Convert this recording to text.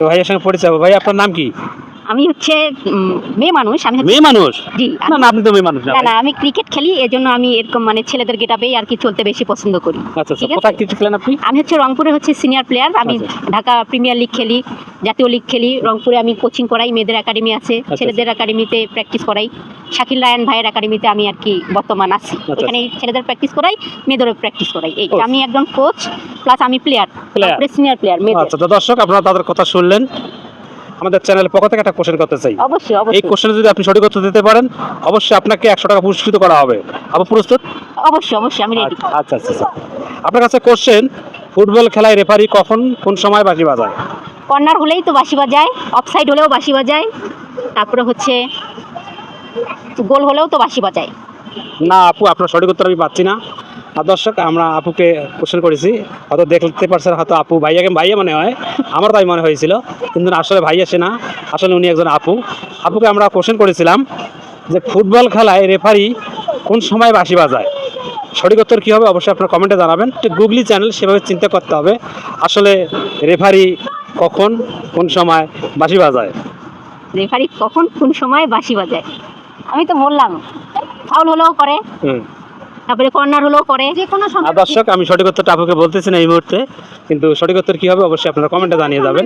তো ভাইয়ের সঙ্গে পরিচয় হবে। ভাই আপনার নাম কি? আমি হচ্ছে মেয়ে মানুষ। আমি মেয়ে মানুষ? জি। না না, আপনি তো মেয়ে মানুষ না। না না, আমি ক্রিকেট খেলি, এজন্য আমি এরকম মানে ছেলেদের গেটাবেই আর কি চলতে বেশি পছন্দ করি। আচ্ছা আচ্ছা, ঠিক আছে? কোথায় ক্রিকেট খেলেন আপনি? আমি হচ্ছে রংপুরে হচ্ছে সিনিয়র প্লেয়ার। আমি ঢাকা প্রিমিয়ার লিগ খেলি, জাতীয় লিগ খেলি। রংপুরে আমি কোচিং করাই, মেয়েদের একাডেমি আছে, ছেলেদের একাডেমিতে প্র্যাকটিস করাই। শাকিল রায়হান ভাইয়ের একাডেমিতে আমি আর কি বর্তমান আছি। এখানে ছেলেদের প্র্যাকটিস করাই, মেয়েদেরও প্র্যাকটিস করাই। এই আমি একজন কোচ প্লাস আমি প্লেয়ার, তারপরে সিনিয়র প্লেয়ার মেয়েদের। আচ্ছা, তো দর্শক আপনারা তাদের কথা শুনলেন। আমাদের চ্যানেলের পক্ষ থেকে একটা কোশ্চেন করতে চাই। অবশ্যই এই অবশ্যই কোশ্চেনে যদি আপনি সঠিক উত্তর দিতে পারেন, অবশ্যই আপনাকে 100 টাকা পুরস্কৃত করা হবে। আপনি প্রস্তুত? অবশ্যই অবশ্যই আমি রেডি। আচ্ছা আচ্ছা আচ্ছা, আপনার কাছে কোশ্চেন, ফুটবল খেলায় রেফারি কখন কোন সময় বাঁশি বাজায়? কর্নার হলেই তো বাঁশি বাজায়, অফসাইড হলেও বাঁশি বাজায়, তারপরে হচ্ছে গোল হলেও তো বাঁশি বাজায়। না আপু, আপনার সঠিক উত্তর আমি পাচ্ছি না। আর দর্শক, আমরা আপুকে কোশ্চেন করেছি, হয়তো দেখতে পারছেন, হয়তো আপু ভাইয়াকে ভাইয়া মনে হয়, আমার তাই মনে হয়েছিল, কিন্তু আসলে ভাইয়া সে না, আসলে উনি একজন আপু। আপুকে আমরা কোশ্চেন করেছিলাম যে ফুটবল খেলায় রেফারি কোন সময় বাঁশি বাজায়। সঠিক উত্তর কী হবে অবশ্যই আপনার কমেন্টে জানাবেন। গুগলি চ্যানেল, সেভাবে চিন্তা করতে হবে আসলে রেফারি কখন কোন সময় বাঁশি বাজায়। রেফারি কখন কোন সময় বাঁশি বাজায়, আমি তো বললাম ফাউল হলেও করে, তারপরে কর্নার হলেও করে, যে কোনো সময়। দর্শক, আমি সঠিক উত্তরটা আপুকে বলতেছি না এই মুহূর্তে, কিন্তু সঠিক উত্তর কী হবে অবশ্যই আপনারা কমেন্টে জানিয়ে যাবেন।